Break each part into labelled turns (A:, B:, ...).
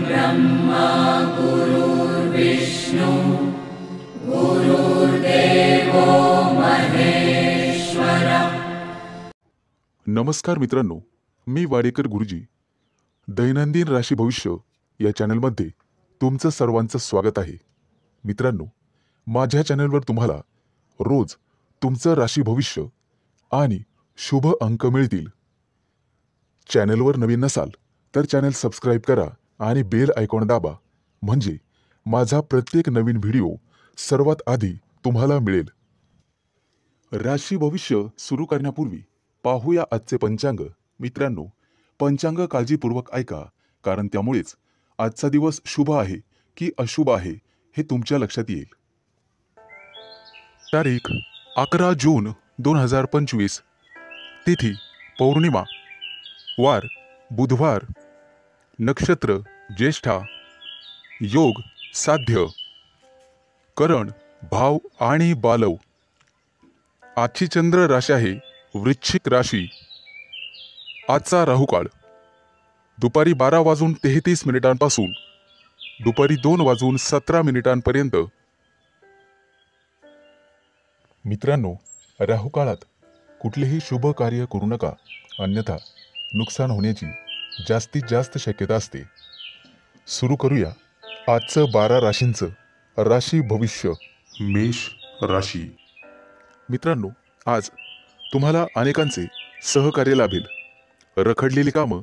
A: ब्रह्मा गुरुर्विष्णु गुरुर्देवो महेश्वर।
B: नमस्कार मित्रांनो, मी वाडेकर गुरुजी दैनंदिन राशी भविष्य या चॅनलमध्ये तुमचं सर्वांचं स्वागत आहे। मित्रांनो, माझ्या चॅनलवर तुम्हाला रोज तुमचं राशी भविष्य आणि शुभ अंक मिळतील। चॅनलवर नवीन नसाल तर चॅनल सबस्क्राइब करा आणि बेल आयकॉन दाबा, म्हणजे माझा प्रत्येक नवीन व्हिडिओ सर्वात आधी तुम्हाला मिळेल। राशी भविष्य सुरू करण्यापूर्वी पाहूया आजचे पंचांग। मित्रांनो, पंचांग काळजीपूर्वक ऐका, कारण त्यामुळेच आजचा दिवस शुभ आहे की अशुभ आहे हे तुमच्या लक्षात येईल। तारीख 11 जून 2025, तिथी पौर्णिमा, वार बुधवार, नक्षत्र ज्येष्ठा, योग साध्य, करण भाव आणि बालव। आजची चंद्र राशी आहे वृश्चिक राशी। आजचा राहुकाळ दुपारी 12:33 पासून दुपारी 2:17 मित्रांनो, राहुकाळात कुठलेही शुभ कार्य करू नका, अन्यथा नुकसान होण्याची जास्तीत जास्त शक्यता असते। सुरू करूया आजचं 12 राशींचं राशी भविष्य। मेष राशी। मित्रांनो, आज तुम्हाला अनेकांचे सहकार्य लाभेल। रखडलेली कामं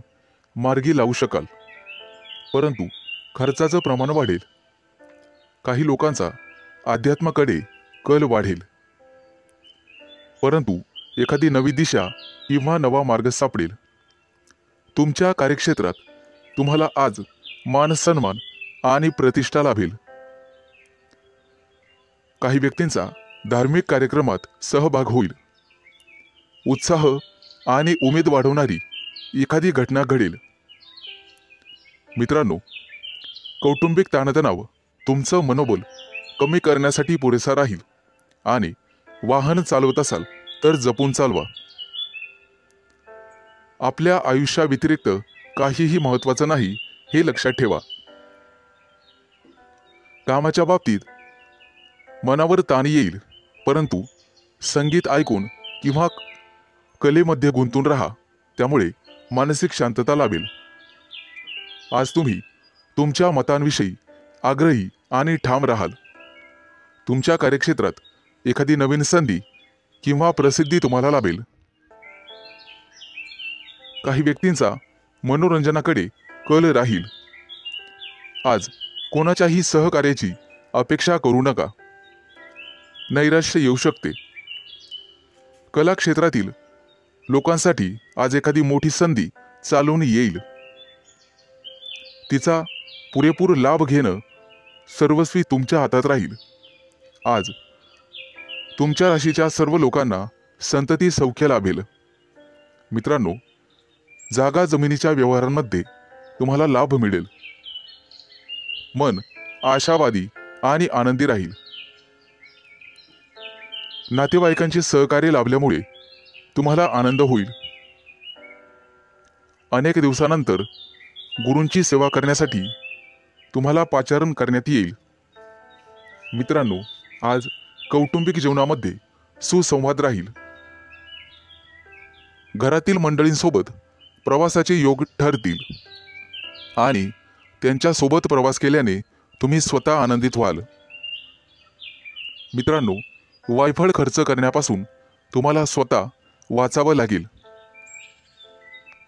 B: मार्गी लावू शकाल, परंतु खर्चाचं प्रमाण वाढेल। काही लोकांचा अध्यात्माकडे कल वाढेल, परंतु एखादी नवी दिशा किंवा नवा मार्ग सापडेल। तुमच्या कार्यक्षेत्रात तुम्हाला आज मान सन्मान आणि प्रतिष्ठा लाभेल। काही व्यक्तींचा धार्मिक कार्यक्रमात सहभाग होईल। उत्साह आणि उमेद वाढवणारी एखादी घटना घडेल। मित्रांनो, कौटुंबिक ताणतणाव तुमचं मनोबल कमी करण्यासाठी पुरेसा राहील आणि वाहन चालवत असाल तर जपून चालवा। आपल्या आयुष्याव्यतिरिक्त काहीही महत्त्वाचं नाही हे लक्षात ठेवा। कामाच्या बाबतीत मनावर ताण येईल, परंतु संगीत ऐकून किंवा कलेमध्ये गुंतून राहा, त्यामुळे मानसिक शांतता लाभेल। आज तुम्ही तुमच्या मतांविषयी आग्रही आणि ठाम राहाल। तुमच्या कार्यक्षेत्रात एखादी नवीन संधी किंवा प्रसिद्धी तुम्हाला लाभेल। काही व्यक्तींचा मनोरंजनाकडे कल राहील। आज कोणाच्याही सहकार्याची अपेक्षा करू नका, नैराश्य येऊ शकते। कला क्षेत्रातील लोकांसाठी आज एखादी मोठी संधी चालून येईल। तिचा पुरेपूर लाभ घेणं सर्वस्वी तुमच्या हातात राहील। आज तुमच्या राशीच्या सर्व लोकांना संतती सौख्य लाभेल। मित्रांनो, जागा जमिनीच्या व्यवहारांमध्ये तुम्हाला लाभ मिळेल। मन आशावादी आणि आनंदी राहील। नातेवाईकांचे सहकार्य लाभल्यामुळे तुम्हाला आनंद होईल। अनेक दिवसानंतर गुरूंची सेवा करण्यासाठी तुम्हाला पाचारण करण्यात येईल। मित्रांनो, आज कौटुंबिक जीवनामध्ये सुसंवाद राहील। घरातील मंडळींसोबत प्रवासाचे योग ठरतील आणि त्यांच्या सोबत प्रवास केल्याने तुम्ही स्वतः आनंदित व्हाल। मित्रांनो, वायफळ खर्च करण्यापासून तुम्हाला स्वतः वाचावं लागेल,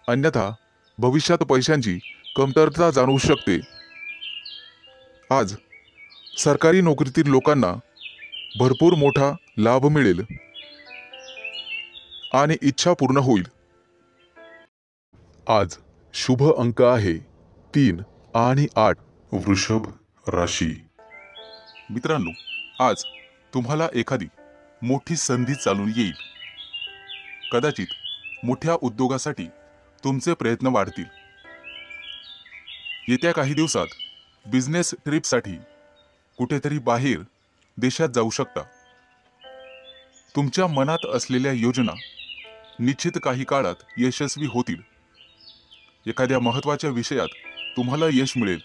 B: अन्यथा भविष्यात पैशांची कमतरता जाणवू शकते। आज सरकारी नोकरीतील लोकांना भरपूर मोठा लाभ मिळेल आणि इच्छा पूर्ण होईल। आज शुभ अंक आहे 3 आणि 8। वृषभ राशी। मित्रांनो, आज तुम्हाला एखादी मोठी संधी चालून येईल। कदाचित मोठ्या उद्योगासाठी तुमचे प्रयत्न वाढतील। येत्या काही दिवसात बिझनेस ट्रिपसाठी कुठेतरी बाहेर देशात जाऊ शकता। तुमच्या मनात असलेल्या योजना निश्चित काही काळात यशस्वी होतील। एखाद्या महत्त्वाच्या विषयात तुम्हाला यश मिळेल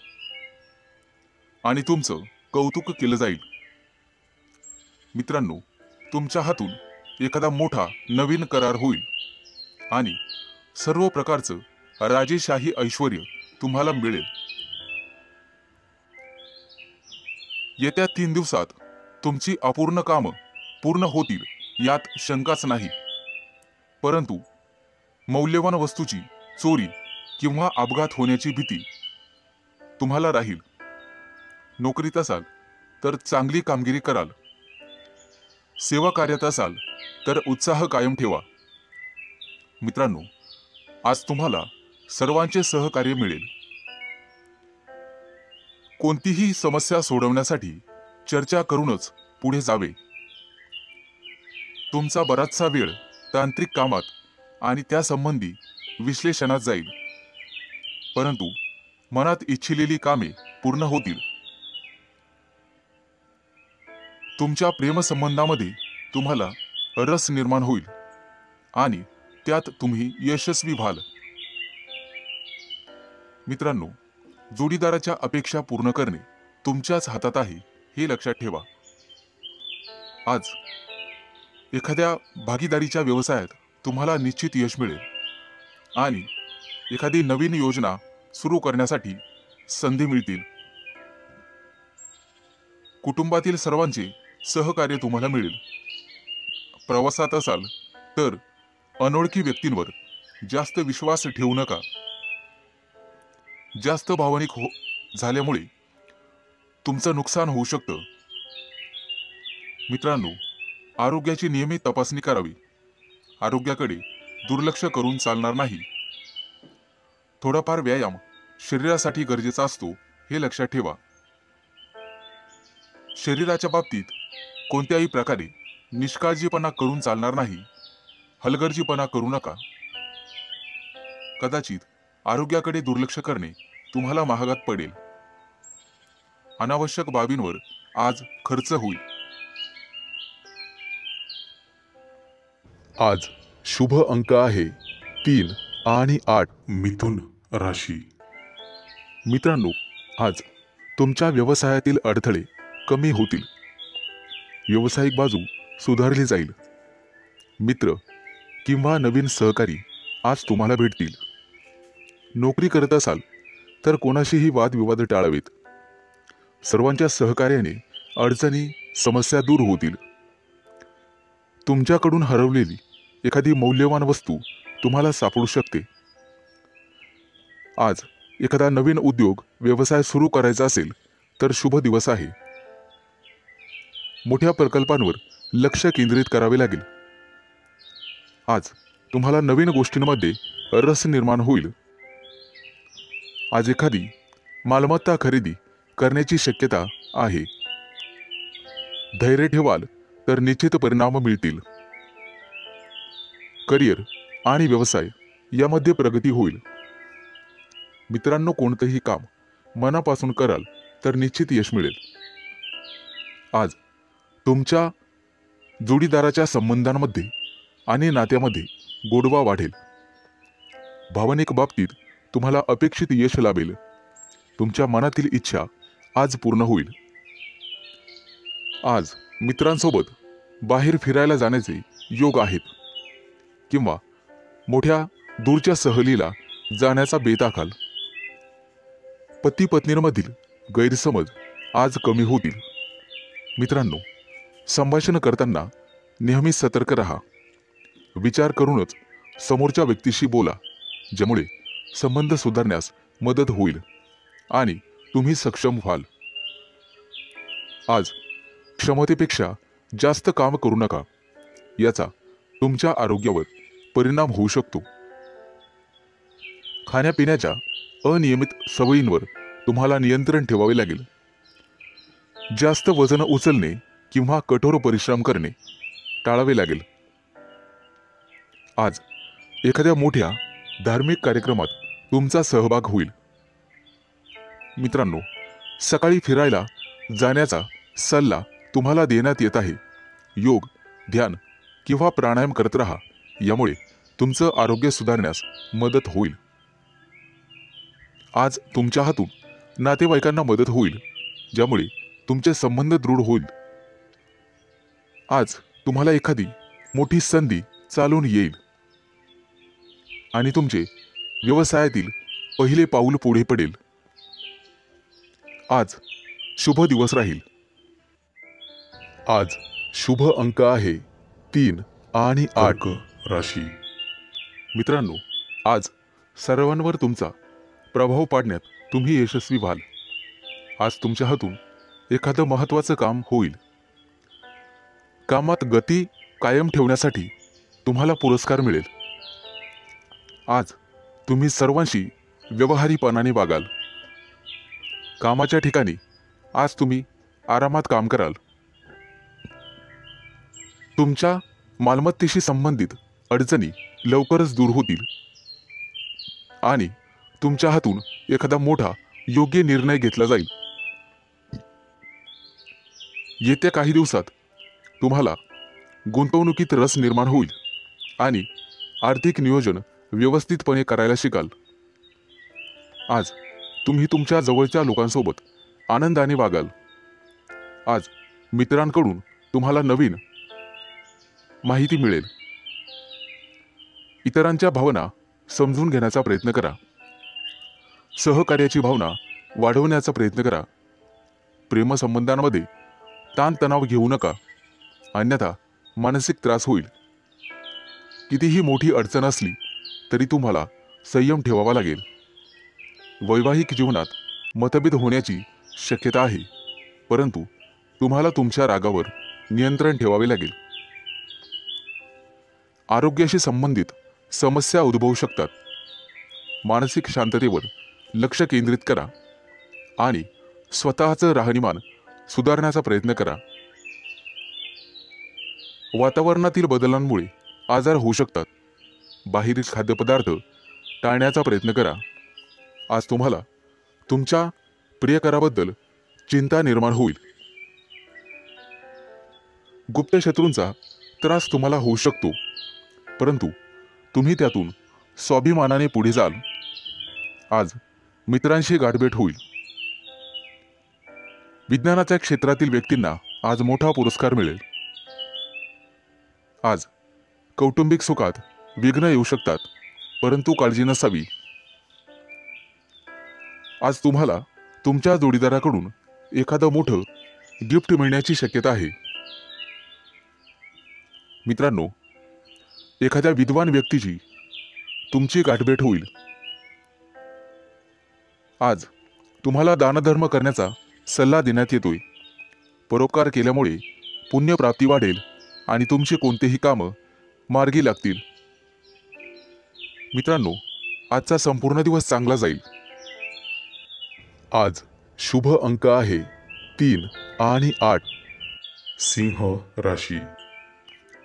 B: आणि तुमचं कौतुक केलं जाईल. मित्रांनो, तुमच्या हातून एखादा मोठा नवीन करार होईल आणि सर्व प्रकारचं राजेशाही ऐश्वर्य तुम्हाला मिळेल. येत्या 3 दिवसात तुमची अपूर्ण कामं पूर्ण होतील यात शंकाच नाही. परंतु मौल्यवान वस्तूची चोरी किंवा अपघात होण्याची भीती तुम्हाला राहील. नोकरीत असाल तर चांगली कामगिरी कराल. सेवा कार्यात असाल तर उत्साह कायम ठेवा. मित्रांनो, आज तुम्हाला सर्वांचे सहकार्य मिळेल. कोणतीही समस्या सोडवण्यासाठी चर्चा करूनच पुढे जावे. तुमचा बराचसा वेळ तांत्रिक कामात आणि त्यासंबंधी विश्लेषणात जाईल. परंतु मनात इच्छिलेली कामे पूर्ण होतील. तुमच्या प्रेमसंबंधामध्ये तुम्हाला रस निर्माण होईल आणि त्यात तुम्ही यशस्वी व्हाल. मित्रांनो, जोडीदाराच्या अपेक्षा पूर्ण करणे तुमच्याच हातात आहे हे लक्षात ठेवा. आज एखाद्या भागीदारीच्या व्यवसायात तुम्हाला निश्चित यश मिळेल आणि एखादी नवीन योजना सुरू करण्यासाठी संधी मिळतील. कुटुंबातील सर्वांचे सहकार्य तुम्हाला मिळेल. प्रवासात असाल तर अनोळखी व्यक्तींवर जास्त विश्वास ठेवू नका. जास्त भावनिक झाल्यामुळे तुमचं नुकसान होऊ शकतं. मित्रांनो, आरोग्याची नियमित तपासणी करावी. आरोग्याकडे दुर्लक्ष करून चालणार नाही. थोडाफार व्यायाम शरीरासाठी गरजेचा असतो हे लक्षात ठेवा. शरीराच्या बाबतीत कोणत्याही प्रकारे निष्काळजीपणा करून चालणार नाही. हलगर्जीपणा करू नका. कदाचित आरोग्याकडे दुर्लक्ष करणे तुम्हाला महागात पडेल. अनावश्यक बाबींवर आज खर्च होईल. आज शुभ अंक आहे 3 आणि 8. मिथुन राशी. मित्रांनो, आज तुमच्या व्यवसायातील अडथळे कमी होतील. व्यावसायिक बाजू सुधारली जाईल. मित्र किंवा नवीन सहकारी आज तुम्हाला भेटतील. नोकरी करत असाल तर कोणाशीही वादविवाद टाळावेत. सर्वांच्या सहकार्याने अडचणी समस्या दूर होतील. तुमच्याकडून हरवलेली एखादी मौल्यवान वस्तू तुम्हाला सापडू शकते. आज एखादा नवीन उद्योग व्यवसाय सुरू करायचा असेल तर शुभ दिवस आहे. मोठ्या प्रकल्पांवर लक्ष केंद्रित करावे लागेल. आज तुम्हाला नवीन गोष्टींमध्ये रस निर्माण होईल. आज एखादी मालमत्ता खरेदी करण्याची शक्यता आहे. धैर्य ठेवाल तर निश्चित परिणाम मिळतील. करिअर आणि व्यवसाय यामध्ये प्रगती होईल. मित्रांनो, कोणतेही काम मनापासून कराल तर निश्चित यश मिळेल. आज तुमच्या जोडीदाराच्या संबंधांमध्ये आणि नात्यामध्ये गोडवा वाढेल. भावनिक बाबतीत तुम्हाला अपेक्षित यश लाभेल. तुमच्या मनातील इच्छा आज पूर्ण होईल. आज मित्रांसोबत बाहेर फिरायला जाण्याचे योग आहेत किंवा मोठ्या दूरच्या सहलीला जाण्याचा बेत आखाल. पती पत्नींमधील गैरसमज आज कमी होतील. मित्रांनो, संभाषण करताना नेहमी सतर्क राहा. विचार करूनच समोरच्या व्यक्तीशी बोला, ज्यामुळे संबंध सुधारण्यास मदत होईल आणि तुम्ही सक्षम व्हाल. आज क्षमतेपेक्षा जास्त काम करू नका. याचा तुमच्या आरोग्यावर परिणाम होऊ शकतो. खाण्यापिण्याच्या अनियमित सवयींवर तुम्हाला नियंत्रण ठेवावे लागेल. जास्त वजन उचलणे किंवा कठोर परिश्रम करणे टाळावे लागेल. आज एखाद्या मोठ्या धार्मिक कार्यक्रमात तुमचा सहभाग होईल. मित्रांनो, सकाळी फिरायला जाण्याचा सल्ला तुम्हाला देण्यात येत आहे. योग, ध्यान किंवा प्राणायाम करत राहा. यामुळे तुमचं आरोग्य सुधारण्यास मदत होईल. आज तुमच्या हातून नातेवाईकांना मदत होईल. ज्यामुळे तुमचे संबंध दृढ होईल. आज तुम्हाला एखादी मोठी संधी चालून येईल आणि तुमचे व्यवसायातील पहिले पाऊल पुढे पडेल. आज शुभ दिवस राहील. आज शुभ अंक आहे 3 आणि 8. राशी मित्रांनो, आज सर्वांवर तुमचा प्रभाव पाडण्यात तुम्ही यशस्वी व्हाल. आज तुमच्या हातून एखादं महत्त्वाचं काम होईल. कामात गती कायम ठेवण्यासाठी तुम्हाला पुरस्कार मिळेल. आज तुम्ही सर्वांशी व्यवहारीपणाने वागाल. कामाच्या ठिकाणी आज तुम्ही आरामात काम कराल. तुमच्या मालमत्तेशी संबंधित अडचणी लवकरच दूर होतील आणि तुमच्या हातून एखादा मोठा योग्य निर्णय घेतला जाईल. येत्या काही दिवसात तुम्हाला गुंतवणुकीत रस निर्माण होईल आणि आर्थिक नियोजन व्यवस्थितपणे करायला शिकाल. आज तुम्ही तुमच्या जवळच्या लोकांसोबत आनंदाने वागाल. आज मित्रांकडून तुम्हाला नवीन माहिती मिळेल. इतरांच्या भावना समजून घेण्याचा प्रयत्न करा. सहकार्याची भावना वाढवण्याचा प्रयत्न करा. प्रेमसंबंधांमध्ये ताणतणाव घेऊ नका, अन्यथा मानसिक त्रास होईल. कितीही मोठी अडचण असली तरी तुम्हाला संयम ठेवावा लागेल. वैवाहिक जीवनात मतभेद होण्याची शक्यता आहे, परंतु तुम्हाला तुमच्या रागावर नियंत्रण ठेवावे लागेल. आरोग्याशी संबंधित समस्या उद्भवू शकतात. मानसिक शांततेवर लक्ष केंद्रित करा आणि स्वतःचं राहणीमान सुधारण्याचा प्रयत्न करा. वातावरणातील बदलांमुळे आजार होऊ शकतात. बाहेरील खाद्यपदार्थ टाळण्याचा प्रयत्न करा. आज तुम्हाला तुमच्या प्रियकराबद्दल चिंता निर्माण होईल. गुप्त शत्रूंचा त्रास तुम्हाला होऊ शकतो, परंतु तुम्ही त्यातून स्वाभिमानाने पुढे जाल. आज मित्रांशी गाठभेट होईल. विज्ञानाच्या क्षेत्रातील व्यक्तींना आज मोठा पुरस्कार मिळेल. आज कौटुंबिक सुखात विघ्न येऊ शकतात, परंतु काळजी नसावी. आज तुम्हाला तुमच्या जोडीदाराकडून एखादं मोठं गिफ्ट मिळण्याची शक्यता आहे. मित्रांनो, एखाद्या विद्वान व्यक्तीची तुमची गाठभेट होईल. आज तुम्हाला दानधर्म करण्याचा सल्ला देण्यात येतोय. परोपकार केल्यामुळे पुण्यप्राप्ती वाढेल आणि तुमची कोणतेही कामं मार्गी लागतील. मित्रांनो, आजचा संपूर्ण दिवस चांगला जाईल. आज शुभ अंक आहे 3 आणि 8. सिंह राशी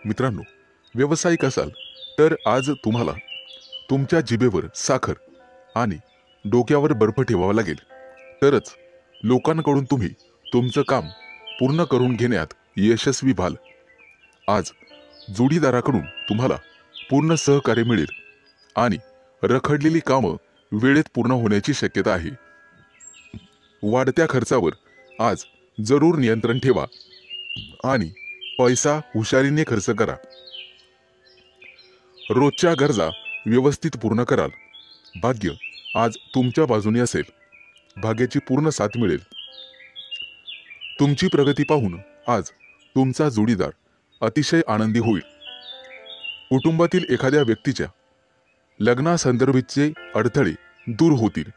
B: मित्रांनो, व्यावसायिक असाल तर आज तुम्हाला तुमच्या जिभेवर साखर आणि डोक्यावर बर्फ ठेवावा लागेल, तरच लोकांकडून तुम्ही तुमचं काम पूर्ण करून घेण्यात यशस्वी व्हाल. आज जोडीदाराकडून तुम्हाला पूर्ण सहकार्य मिळेल आणि रखडलेली कामं वेळेत पूर्ण होण्याची शक्यता आहे. वाढत्या खर्चावर आज जरूर नियंत्रण ठेवा आणि पैसा हुशारीने खर्च करा. रोजच्या गरजा व्यवस्थित पूर्ण कराल. भाग्य आज तुमच्या बाजूने असेल. भाग्याची पूर्ण साथ मिळेल. तुमची प्रगती पाहून आज तुमचा जोडीदार अतिशय आनंदी होईल. कुटुंबातील एखाद्या व्यक्तीच्या लग्नासंदर्भाचे अडथळे दूर होतील.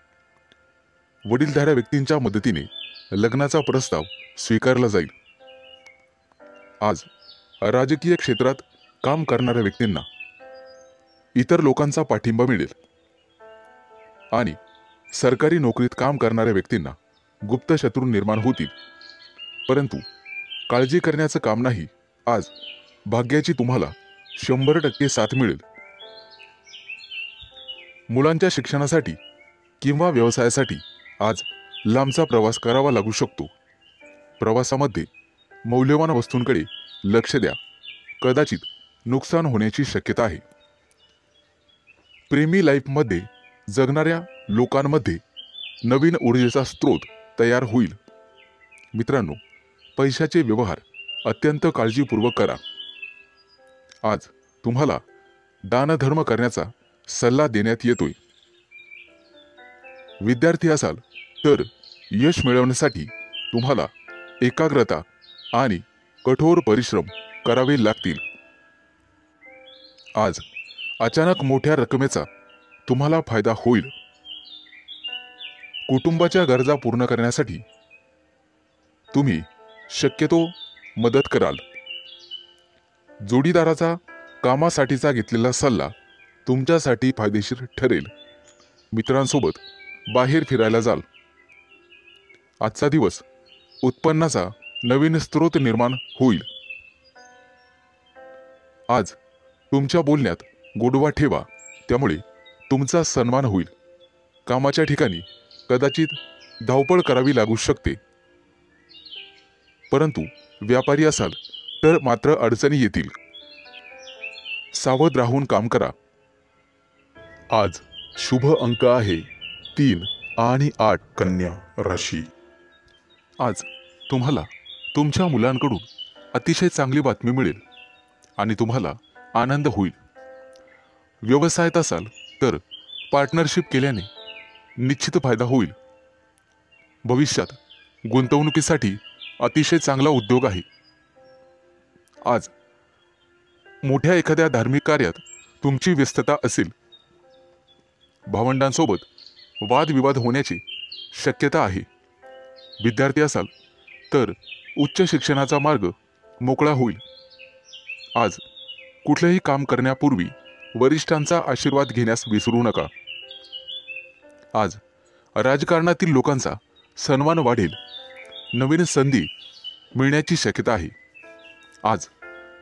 B: वडीलधाऱ्या व्यक्तींच्या मदतीने लग्नाचा प्रस्ताव स्वीकारला जाईल. आज राजकीय क्षेत्रात काम करणाऱ्या व्यक्तींना इतर लोकांचा पाठिंबा मिळेल आणि सरकारी नोकरीत काम करणाऱ्या व्यक्तींना गुप्त शत्रू निर्माण होतील, परंतु काळजी करण्याचं काम नाही. आज भाग्याची तुम्हाला 100% साथ मिळेल. मुलांच्या शिक्षणासाठी किंवा व्यवसायासाठी आज लांबचा प्रवास करावा लागू शकतो. प्रवासामध्ये मौल्यवान वस्तूंकडे लक्ष द्या. कदाचित नुकसान होण्याची शक्यता आहे. प्रेमी लाईफमध्ये जगणाऱ्या लोकांमध्ये नवीन ऊर्जेचा स्रोत तयार होईल. मित्रांनो, पैशाचे व्यवहार अत्यंत काळजीपूर्वक करा. आज तुम्हाला दानधर्म करण्याचा सल्ला देण्यात येतोय. विद्यार्थी असाल तर यश मिळवण्यासाठी तुम्हाला एकाग्रता आणि कठोर परिश्रम करावे लागतील. आज अचानक मोठ्या रकमेचा तुम्हाला फायदा होईल. कुटुंबाच्या गरजा पूर्ण करण्यासाठी तुम्ही शक्यतो मदत कराल. जोडीदाराचा कामासाठीचा घेतलेला सल्ला तुमच्यासाठी फायदेशीर ठरेल. मित्रांसोबत बाहेर फिरायला जाल. आजचा दिवस उत्पन्नाचा नवीन स्रोत निर्माण होईल. आज तुमच्या बोलण्यात गोडवा ठेवा, त्यामुळे तुमचा सन्मान होईल. कामाच्या ठिकाणी कदाचित धावपळ करावी लागू शकते, परंतु व्यापारी असाल तर मात्र अडचणी येतील. सावध राहून काम करा. आज शुभ अंक आहे 3 आणि 8. कन्या राशी. आज तुम्हाला तुमच्या मुलांकडून अतिशय चांगली बातमी मिळेल आणि तुम्हाला आनंद होईल. व्यवसायात असाल तर पार्टनरशिप केल्याने निश्चित फायदा होईल. भविष्यात गुंतवणुकीसाठी अतिशय चांगला उद्योग आहे. आज मोठ्या एखाद्या धार्मिक कार्यात तुमची व्यस्तता असेल. भावंडांसोबत वादविवाद होण्याची शक्यता आहे. विद्यार्थी असाल तर उच्च शिक्षणाचा मार्ग मोकळा होईल. आज कुठलेही काम करण्यापूर्वी वरिष्ठांचा आशीर्वाद घेण्यास विसरू नका. आज राजकारणातील लोकांचा सन्मान वाढेल. नवीन संधी मिळण्याची शक्यता आहे. आज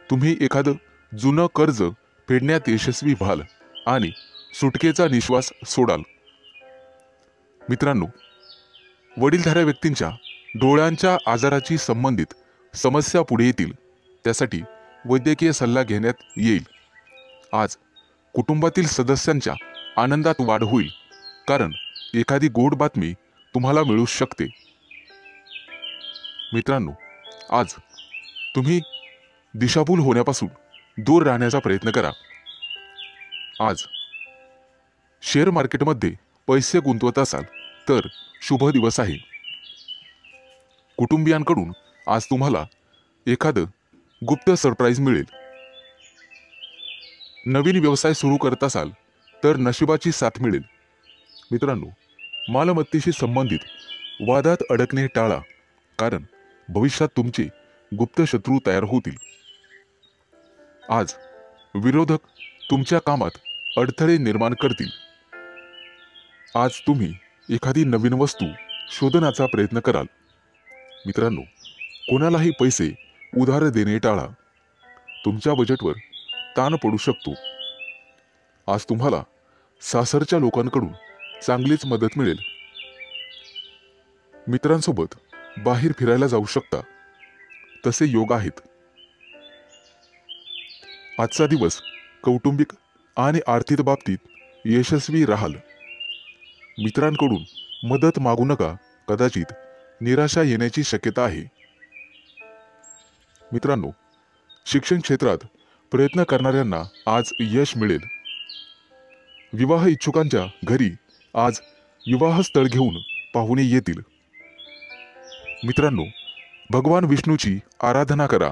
B: तुम्ही एखादं जुनं कर्ज फेडण्यात यशस्वी व्हाल आणि सुटकेचा निश्वास सोडाल. मित्रांनो, वडीलधाऱ्या व्यक्तींच्या डोळ्यांच्या आजाराची संबंधित समस्या पुढे येतील. त्यासाठी वैद्यकीय सल्ला घेण्यात येईल. आज कुटुंबातील सदस्यांच्या आनंदात वाढ होईल, कारण एखादी गोड बातमी तुम्हाला मिळू शकते. मित्रांनो, आज तुम्ही दिशाभूल होण्यापासून दूर राहण्याचा प्रयत्न करा. आज शेअर मार्केटमध्ये पैसे गुंतवत असाल तर शुभ दिवस आहे. कुटुंबियांकडून आज तुम्हाला एखादं गुप्त सरप्राईज मिळेल. नवीन व्यवसाय सुरू करत असाल तर नशिबाची साथ मिळेल. मित्रांनो, मालमत्तेशी संबंधित वादात अडकणे टाळा, कारण भविष्यात तुमचे गुप्त शत्रू तयार होतील. आज विरोधक तुमच्या कामात अडथळे निर्माण करतील. आज तुम्ही एखादी नवीन वस्तू शोधण्याचा प्रयत्न कराल. मित्रांनो, कोणालाही पैसे उधार देणे टाळा. तुमच्या बजेटवर ताण पडू शकतो. आज तुम्हाला सासरच्या लोकांकडून चांगलीच मदत मिळेल. मित्रांसोबत बाहेर फिरायला जाऊ शकता, तसे योग आहेत. आजचा दिवस कौटुंबिक आणि आर्थिक बाबतीत यशस्वी राहाल. मित्रांकडून मदत मागू नका, कदाचित निराशा येण्याची शक्यता आहे. मित्रांनो, शिक्षण क्षेत्रात प्रयत्न करणाऱ्यांना आज यश मिळेल. विवाह इच्छुकांच्या घरी आज विवाहस्थळ घेऊन पाहुणे येतील. मित्रांनो, भगवान विष्णूची आराधना करा.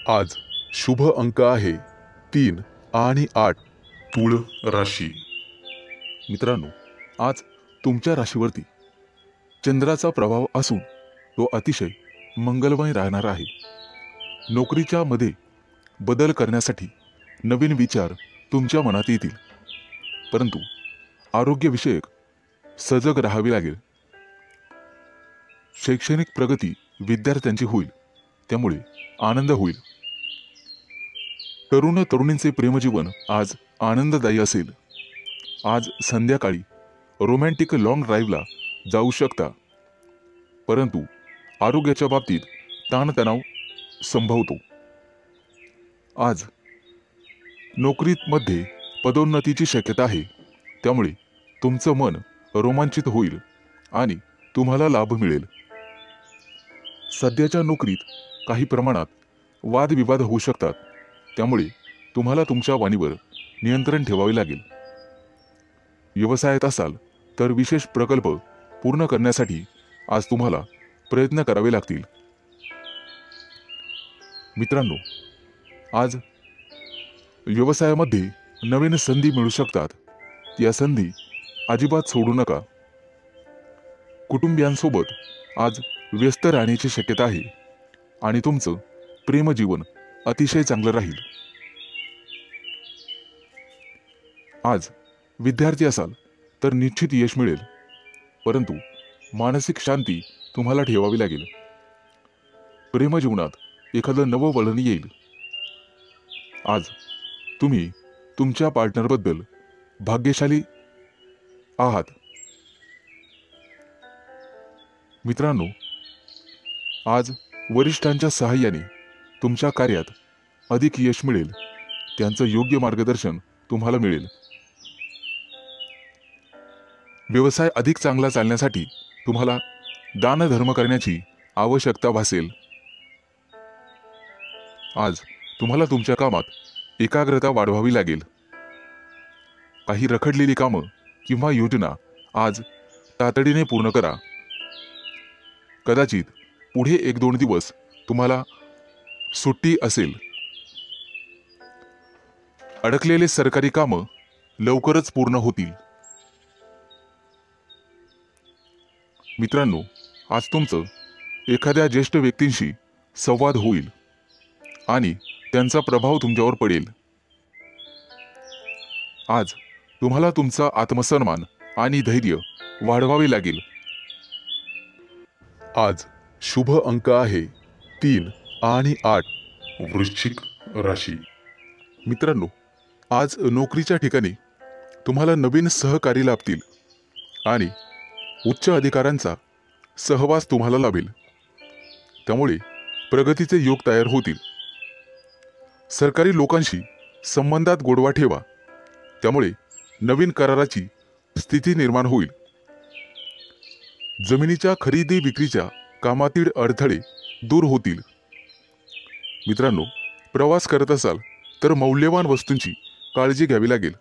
B: आज शुभ अंक आहे 3 आणि 8. तुळ राशी. मित्रांनो, आज तुमच्या राशीवरती चंद्राचा प्रभाव असून तो अतिशय मंगलमय राहणार आहे. नोकरीच्या मध्ये बदल करण्यासाठी नवीन विचार तुमच्या मनात येतील, परंतु आरोग्यविषयक सजग राहावे लागेल. शैक्षणिक प्रगती विद्यार्थ्यांची होईल, त्यामुळे आनंद होईल. तरुण तरुणींचे प्रेमजीवन आज आनंददायी असेल. आज संध्याकाळी रोमॅन्टिक लॉंग ड्राईव्हला जाऊ शकता, परंतु आरोग्याच्या बाबतीत ताणतणाव संभवतो. आज नोकरीमध्ये पदोन्नतीची शक्यता आहे, त्यामुळे तुमचं मन रोमांचित होईल आणि तुम्हाला लाभ मिळेल. सध्याच्या नोकरीत काही प्रमाणात वादविवाद होऊ शकतात, त्यामुळे तुम्हाला तुमच्या वाणीवर नियंत्रण ठेवावे लागेल. व्यवसायात असाल तर विशेष प्रकल्प पूर्ण करण्यासाठी आज तुम्हाला प्रयत्न करावे लागतील. मित्रांनो, आज व्यवसायामध्ये नवीन संधी मिळू शकतात. या संधी अजिबात सोडू नका. कुटुंबियांसोबत आज व्यस्त राहण्याची शक्यता आहे आणि तुमचं प्रेमजीवन अतिशय चांगलं राहील. आज विद्यार्थी असाल तर निश्चित यश मिळेल, परंतु मानसिक शांती तुम्हाला ठेवावी लागेल. प्रेमजीवनात एखादं नवं वळण येईल. आज तुम्ही तुमच्या पार्टनरबद्दल भाग्यशाली आहात. मित्रांनो, आज वरिष्ठांच्या सहाय्याने तुमच्या कार्यात अधिक यश मिळेल. त्यांचं योग्य मार्गदर्शन तुम्हाला मिळेल. व्यवसाय अधिक चांगला चालण्यासाठी तुम्हाला दानधर्म करण्याची आवश्यकता भासेल. आज तुम्हाला तुमच्या कामात एकाग्रता वाढवावी लागेल. काही रखडलेली कामं किंवा योजना आज तातडीने पूर्ण करा. कदाचित पुढे 1-2 दिवस तुम्हाला सुट्टी असेल. अडकलेले सरकारी कामं लवकरच पूर्ण होतील. मित्रांनो, आज तुमचं एखाद्या ज्येष्ठ व्यक्तींशी संवाद होईल आणि त्यांचा प्रभाव तुमच्यावर पडेल. आज तुम्हाला तुमचा आत्मसन्मान आणि धैर्य वाढवावे लागेल. आज शुभ अंक आहे 3 आणि 8. वृश्चिक राशी. मित्रांनो, आज नोकरीच्या ठिकाणी तुम्हाला नवीन सहकारी लाभतील आणि उच्च अधिकाऱ्यांचा सहवास तुम्हाला लाभेल. त्यामुळे प्रगतीचे योग तयार होतील. सरकारी लोकांशी संबंधात गोडवा ठेवा. त्यामुळे नवीन कराराची स्थिती निर्माण होईल. जमिनीच्या खरेदी विक्रीच्या कामातील अडथळे दूर होतील. मित्रांनो, प्रवास करत असाल तर मौल्यवान वस्तूंची काळजी घ्यावी लागेल.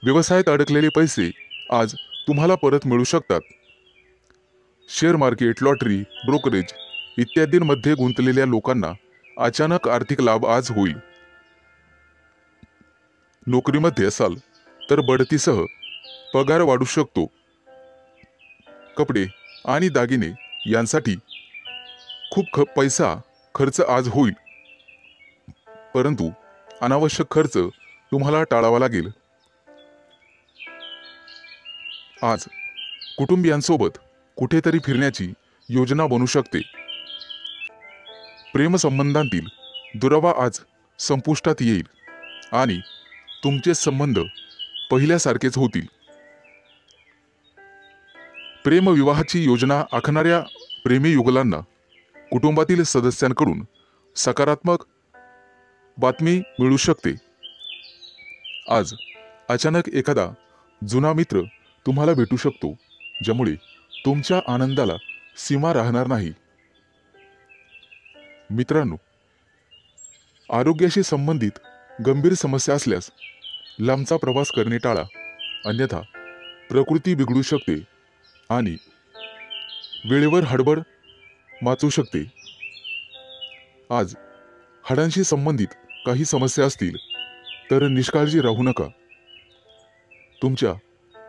B: व्यवसायात अडकलेले पैसे आज तुम्हाला परत मिळू शकतात. शेअर मार्केट, लॉटरी, ब्रोकरेज इत्यादींमध्ये गुंतलेल्या लोकांना अचानक आर्थिक लाभ आज होईल. नोकरीमध्ये असाल तर बढतीसह पगार वाढू शकतो. कपडे आणि दागिने यांसाठी खूप पैसा खर्च आज होईल, परंतु अनावश्यक खर्च तुम्हाला टाळावा लागेल. आज कुटुंबियांसोबत कुठेतरी फिरण्याची योजना बनू शकते. प्रेमसंबंधांतील दुरावा आज संपुष्टात येईल आणि तुमचे संबंध पहिल्यासारखेच होतील. प्रेमविवाहाची योजना आखणाऱ्या प्रेमी युगलांना कुटुंबातील सदस्यांकडून सकारात्मक बातमी मिळू शकते. आज अचानक एखादा जुना मित्र तुम्हाला भेटू शकतो, ज्यामुळे तुमच्या आनंदाला सीमा राहणार नाही. मित्रांनो, आरोग्याशी संबंधित गंभीर समस्या असल्यास लांबचा प्रवास करणे टाळा, अन्यथा प्रकृती बिघडू शकते आणि वेळेवर हडबड माचू शकते. आज हाडांशी संबंधित काही समस्या असतील तर निष्काळजी राहू नका. तुमच्या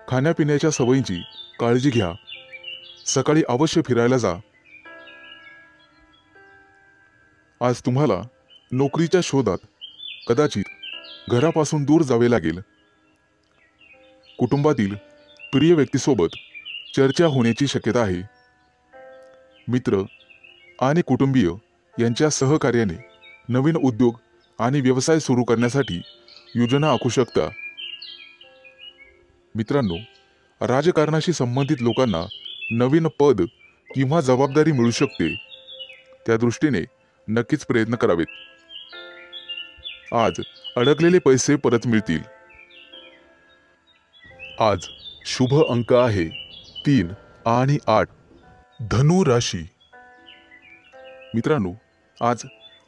B: खाण्यापिण्याच्या सवयींची काळजी घ्या. सकाळी अवश्य फिरायला जा. आज तुम्हाला नोकरीच्या शोधात कदाचित घरापासून दूर जावे लागेल. कुटुंबातील प्रिय व्यक्तीसोबत चर्चा होण्याची शक्यता आहे. मित्र आणि कुटुंबीय यांच्या सहकार्याने नवीन उद्योग आणि व्यवसाय सुरू करण्यासाठी योजना आखू शकता. मित्रांनो, राजकारणाशी संबंधित लोकांना नवीन पद किंवा जबाबदारी मिळू शकते. त्या दृष्टीने नक्कीच प्रयत्न करावेत. आज अडकलेले पैसे परत मिळतील. आज शुभ अंक आहे 3 आणि 8 धनु राशी. मित्रांनो, आज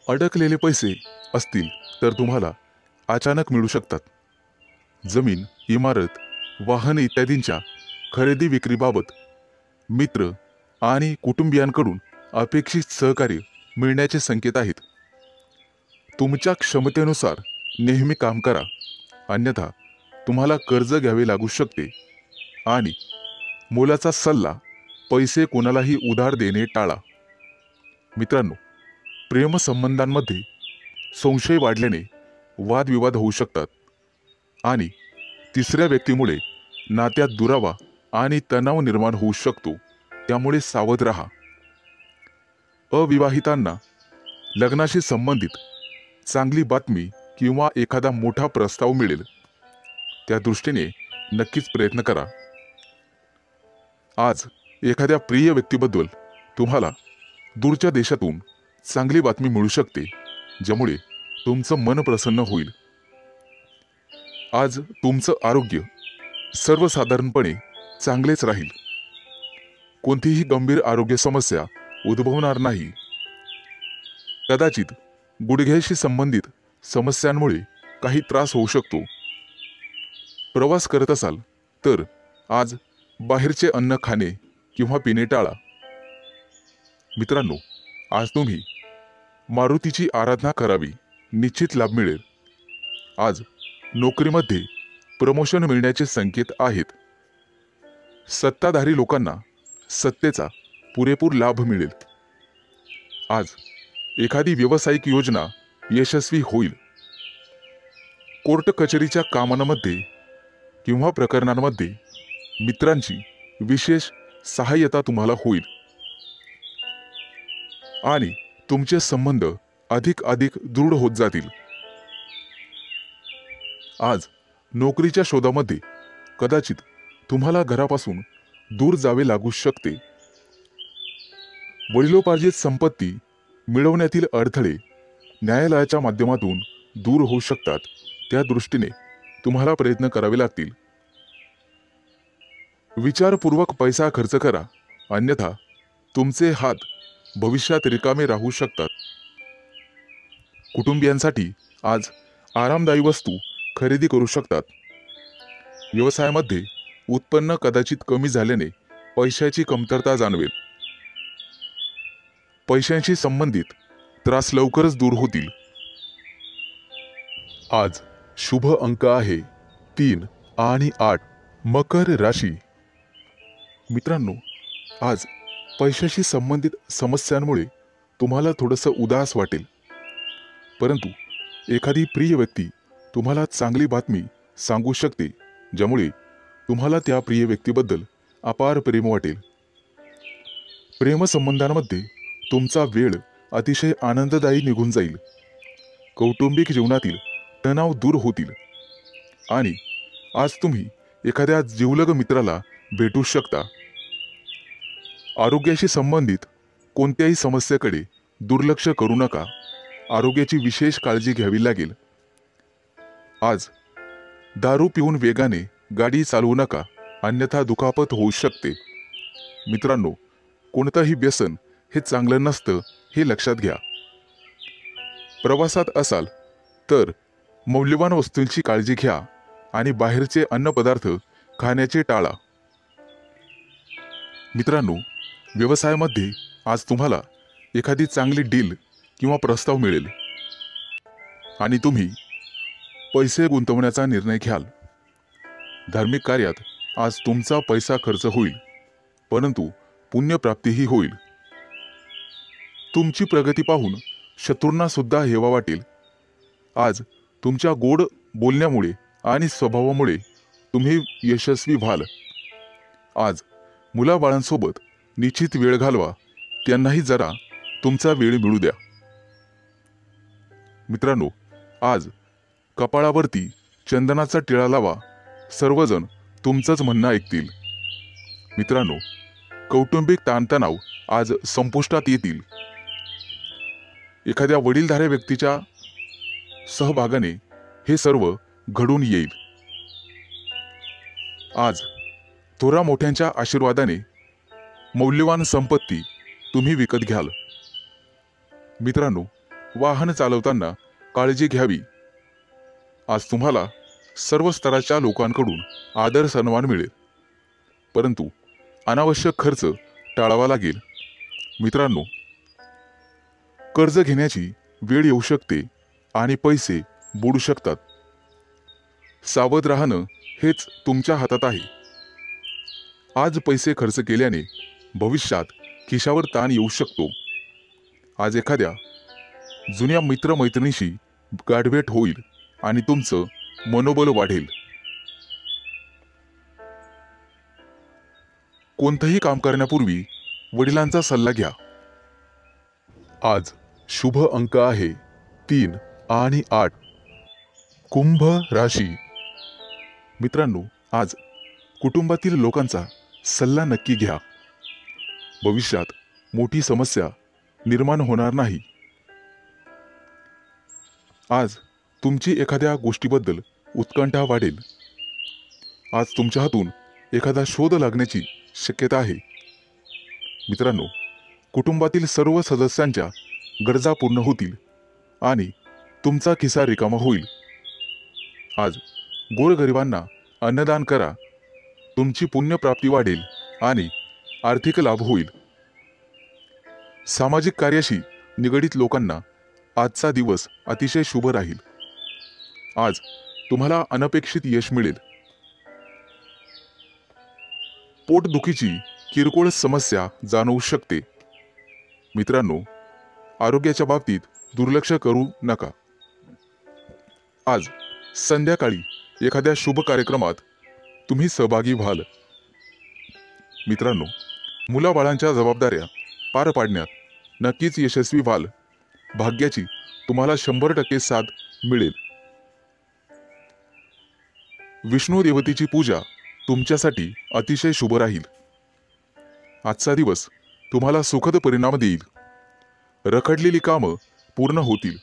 B: अडकलेले पैसे असतील तर तुम्हाला अचानक मिळू शकतात. जमीन, इमारत, वाहन इत्यादींच्या खरेदी विक्रीबाबत मित्र आणि कुटुंबियांकडून अपेक्षित सहकार्य मिळण्याचे संकेत आहेत. तुमच्या क्षमतेनुसार नेहमी काम करा, अन्यथा तुम्हाला कर्ज घ्यावे लागू शकते. आणि मोलाचा सल्ला, पैसे कोणालाही उधार देणे टाळा. मित्रांनो, प्रेमसंबंधांमध्ये संशय वाढल्याने वादविवाद होऊ शकतात आणि तिसऱ्या व्यक्तीमुळे नात्यात दुरावा आणि तणाव निर्माण होऊ शकतो. त्यामुळे सावध राहा. अविवाहितांना लग्नाशी संबंधित चांगली बातमी किंवा एखादा मोठा प्रस्ताव मिळेल. त्या दृष्टीने नक्कीच प्रयत्न करा. आज एखाद्या प्रिय व्यक्तीबद्दल तुम्हाला दूरच्या देशातून चांगली बातमी मिळू शकते, ज्यामुळे तुमचं मन प्रसन्न होईल. आज तुमचं आरोग्य सर्वसाधारणपणे चांगलेच राहील. कोणतीही गंभीर आरोग्य समस्या उद्भवणार नाही. कदाचित गुडघ्याशी संबंधित समस्यांमुळे काही त्रास होऊ शकतो. प्रवास करत असाल तर आज बाहेरचे अन्न खाणे किंवा पिणे टाळा. मित्रांनो, आज तुम्ही मारुतीची आराधना करावी, निश्चित लाभ मिळेल. आज नोकरीमध्ये प्रमोशन मिळण्याचे संकेत आहेत. सत्ताधारी लोकांना सत्तेचा पुरेपूर लाभ मिळेल. आज एखादी व्यावसायिक योजना यशस्वी होईल. कोर्ट कचेरीच्या कामांमध्ये किंवा प्रकरणांमध्ये मित्रांची विशेष सहाय्यता तुम्हाला होईल आणि तुमचे संबंध अधिक दृढ होत जातील. आज नोकरीच्या शोधामध्ये कदाचित तुम्हाला घरापासून दूर जावे लागू शकते. वडिलोपार्जित संपत्ती मिळवण्यातील अडथळे न्यायालयाच्या माध्यमातून दूर होऊ शकतात. त्या दृष्टीने तुम्हाला प्रयत्न करावे लागतील. विचारपूर्वक पैसा खर्च करा, अन्यथा तुमचे हात भविष्यात रिकामे राहू शकतात. कुटुंबियांसाठी आज आरामदायी वस्तू खरेदी करू शकतात. व्यवसायामध्ये उत्पन्न कदाचित कमी झाल्याने पैशाची कमतरता जाणवेल. पैशांशी संबंधित त्रास लवकरच दूर होतील. आज शुभ अंक आहे 3 आणि 8 मकर राशी. मित्रांनो, आज पैशाशी संबंधित समस्यांमुळे तुम्हाला थोडंसं उदास वाटेल, परंतु एखादी प्रिय व्यक्ती तुम्हाला चांगली बातमी सांगू शकते, ज्यामुळे तुम्हाला त्या प्रिय व्यक्तीबद्दल अपार प्रेम वाटेल. प्रेमसंबंधांमध्ये तुमचा वेळ अतिशय आनंददायी निघून जाईल. कौटुंबिक जीवनातील तणाव दूर होतील आणि आज तुम्ही एखाद्या जिवलग मित्राला भेटू शकता. आरोग्याशी संबंधित कोणत्याही समस्येकडे दुर्लक्ष करू नका. आरोग्याची विशेष काळजी घ्यावी लागेल. आज दारू पिऊन वेगाने गाडी चालवू नका, अन्यथा दुखापत होऊ शकते. मित्रांनो, कोणतंही व्यसन हे चांगलं नसतं, हे लक्षात घ्या. प्रवासात असाल तर मौल्यवान वस्तूंची काळजी घ्या आणि बाहेरचे अन्नपदार्थ खाण्याचे टाळा. मित्रांनो, व्यवसायामध्ये आज तुम्हाला एखादी चांगली डील किंवा प्रस्ताव मिळेल आणि तुम्ही पैसे गुंतवण्याचा निर्णय घ्याल. धार्मिक कार्यात आज तुमचा पैसा खर्च होईल, परंतु पुण्यप्राप्तीही होईल. तुमची प्रगती पाहून शत्रूंना सुद्धा हेवा वाटेल. आज तुमच्या गोड बोलण्यामुळे आणि स्वभावामुळे तुम्ही यशस्वी व्हाल. आज मुलाबाळांसोबत निश्चित वेळ घालवा, त्यांनाही जरा तुमचा वेळ मिळू द्या. मित्रांनो, आज कपाळावरती चंदनाचा टिळा लावा, सर्वजण तुमचंच म्हणणं ऐकतील. मित्रांनो, कौटुंबिक ताणतणाव आज संपुष्टात येतील. एखाद्या वडीलधाऱ्या व्यक्तीच्या सहभागाने हे सर्व घडून येईल. आज थोरा मोठ्यांच्या आशीर्वादाने मौल्यवान संपत्ती तुम्ही विकत घ्याल. मित्रांनो, वाहन चालवताना काळजी घ्यावी. आज तुम्हाला सर्व स्तराच्या लोकांकडून आदर सन्मान मिळेल, परंतु अनावश्यक खर्च टाळावा लागेल. मित्रांनो, कर्ज घेण्याची वेळ येऊ शकते आणि पैसे बुडू शकतात. सावध राहणं हेच तुमच्या हातात आहे. आज पैसे खर्च केल्याने भविष्यात खिशावर ताण येऊ शकतो. आज एखाद्या जुन्या मित्रमैत्रिणीशी गाठभेट होईल आणि तुमचं मनोबल वाढेल. कोणतंही काम करण्यापूर्वी वडिलांचा सल्ला घ्या. आज शुभ अंक आहे 3 आणि 8. कुंभ राशी. मित्रांनो, आज कुटुंबातील लोकांचा सल्ला नक्की घ्या. भविष्यात मोठी समस्या निर्माण होणार नाही. आज तुमची एखाद्या गोष्टीबद्दल उत्कंठा वाढेल. आज तुमच्या हातून एखादा शोध लागण्याची शक्यता आहे. मित्रांनो, कुटुंबातील सर्व सदस्यांच्या गरजा पूर्ण होतील आणि तुमचा खिसा रिकामा होईल. आज गोरगरिबांना अन्नदान करा. तुमची पुण्यप्राप्ती वाढेल आणि आर्थिक लाभ होईल. सामाजिक कार्याशी निगडित लोकांना आजचा दिवस अतिशय शुभ राहील. आज तुम्हाला अनपेक्षित यश मिळेल. पोटदुखीची किरकोळ समस्या जाणवू शकते. मित्रांनो, आरोग्याच्या बाबतीत दुर्लक्ष करू नका. आज संध्याकाळी एखाद्या शुभ कार्यक्रमात तुम्ही सहभागी व्हाल. मित्रांनो, मुलाबाळांच्या जबाबदाऱ्या पार पाडण्यात नक्कीच यशस्वी व्हाल. भाग्याची तुम्हाला 100% साथ मिळेल. विष्णू देवतेची पूजा तुमच्यासाठी अतिशय शुभ राहील. आजचा दिवस तुम्हाला सुखद परिणाम देईल. रखडलेली कामं पूर्ण होतील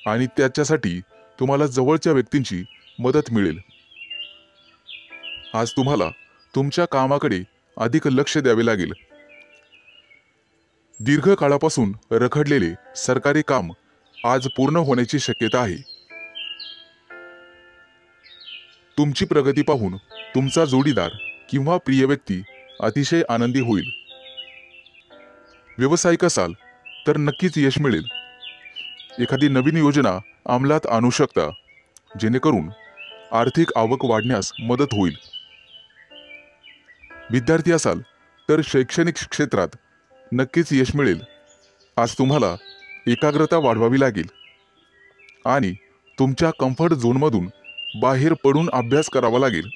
B: आणि त्याच्यासाठी तुम्हाला जवळच्या व्यक्तींची मदत मिळेल. आज तुम्हाला तुमच्या कामाकडे अधिक लक्ष द्यावे लागेल. दीर्घकाळापासून रखडलेले सरकारी काम आज पूर्ण होण्याची शक्यता आहे. तुमची प्रगती पाहून तुमचा जोडीदार किंवा प्रिय व्यक्ती अतिशय आनंदी होईल. व्यावसायिक असाल तर नक्कीच यश मिळेल. एखादी नवीन योजना अंमलात आणू शकता, जेणेकरून आर्थिक आवक वाढण्यास मदत होईल. विद्यार्थी असाल तर शैक्षणिक क्षेत्रात नक्कीच यश मिळेल. आज तुम्हाला एकाग्रता वाढवावी लागेल आणि तुमच्या कम्फर्ट झोनमधून बाहेर पडून अभ्यास करावा लागेल.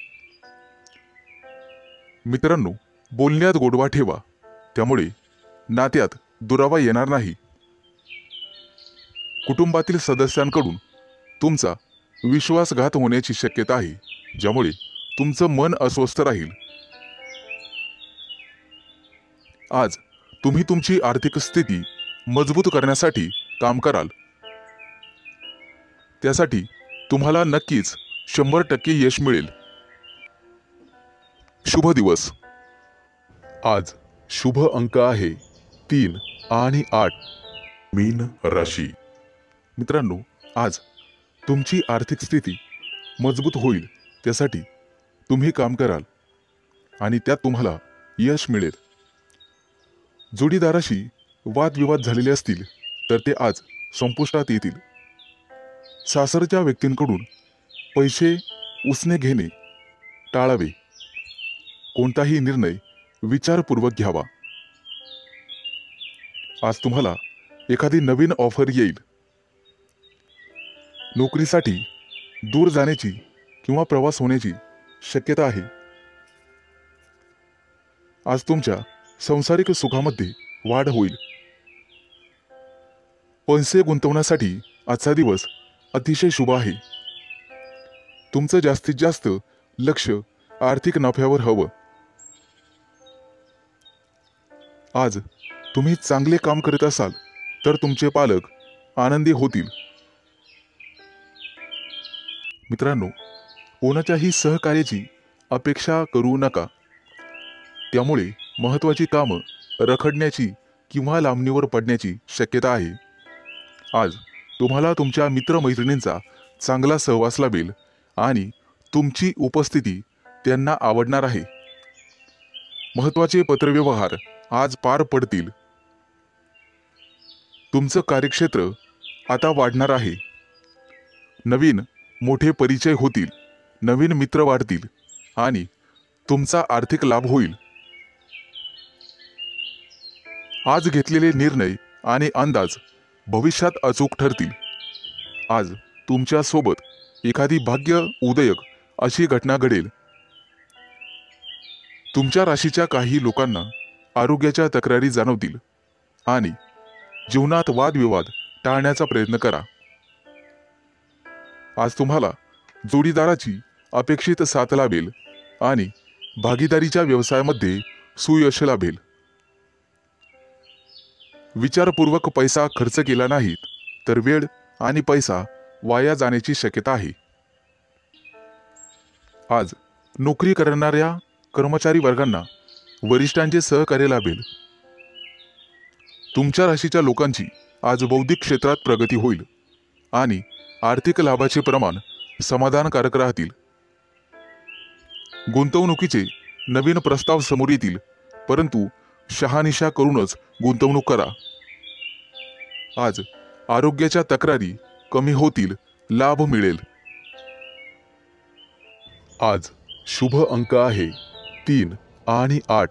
B: मित्रांनो, बोलण्यात गोडवा ठेवा, त्यामुळे नात्यात दुरावा येणार नाही. कुटुंबातील सदस्यांकडून तुमचा विश्वासघात होण्याची शक्यता आहे, ज्यामुळे तुमचं मन अस्वस्थ राहील. आज तुम्ही तुमची आर्थिक स्थिती मजबूत करण्यासाठी काम कराल. त्यासाठी तुम्हाला नक्कीच 100% यश मिळेल. शुभ दिवस. आज शुभ अंक आहे 3 आणि 8. मीन राशी. मित्रांनो, आज तुमची आर्थिक स्थिती मजबूत होईल. त्यासाठी तुम्ही काम कराल आणि त्यात तुम्हाला यश मिळेल. जोडीदाराशी वादविवाद झालेले असतील तर ते आज संपुष्टात येतील. सासरच्या व्यक्तींकडून पैसे उसने घेणे टाळावे. कोणताही निर्णय विचारपूर्वक घ्यावा. आज तुम्हाला एखादी नवीन ऑफर येईल. नोकरीसाठी दूर जाण्याची किंवा प्रवास होण्याची शक्यता आहे. आज तुमच्या सांसारिक सुखामध्ये वाढ होईल. पैसे गुंतवण्यासाठी आजचा दिवस अतिशय शुभ आहे. तुमचं जास्तीत जास्त लक्ष आर्थिक नफ्यावर हवं. आज तुम्ही चांगले काम करत असाल तर तुमचे पालक आनंदी होतील. मित्रांनो, कोणाच्याही सहकार्याची अपेक्षा करू नका. त्यामुळे महत्त्वाची कामं रखडण्याची किंवा लांबणीवर पडण्याची शक्यता आहे. आज तुम्हाला तुमच्या मित्रमैत्रिणींचा चांगला सहवास लाभेल आणि तुमची उपस्थिती त्यांना आवडणार आहे. महत्त्वाचे पत्रव्यवहार आज पार पडतील. तुमचं कार्यक्षेत्र आता वाढणार आहे. नवीन मोठे परिचय होतील, नवीन मित्र वाढतील आणि तुमचा आर्थिक लाभ होईल. आज घेतलेले निर्णय आणि अंदाज भविष्यात अचूक ठरतील. आज तुमच्या सोबत एखादी भाग्य उदयक अशी घटना घडेल. तुमच्या राशीच्या काही लोकांना आरोग्याच्या तक्रारी जाणवतील आणि जीवनात वादविवाद टाळण्याचा प्रयत्न करा. आज तुम्हाला जोडीदाराची अपेक्षित साथ लाभेल आणि भागीदारीच्या व्यवसायामध्ये सुयश लाभेल. विचारपूर्वक पैसा खर्च केला नाहीत तर वेळ आणि पैसा वाया जाण्याची शक्यता आहे. आज नोकरी करणाऱ्या कर्मचारी वर्गांना वरिष्ठांचे सहकार्य लाभेल. तुमच्या राशीच्या लोकांची आज बौद्धिक क्षेत्रात प्रगती होईल आणि आर्थिक लाभाचे प्रमाण समाधानकारक राहतील. गुंतवणुकीचे नवीन प्रस्ताव समोर येतील, परंतु शहानिशा करूनच गुंतवणूक करा. आज आरोग्याच्या तक्रारी कमी होतील, लाभ मिळेल. आज शुभ अंक आहे 3 आणि 8.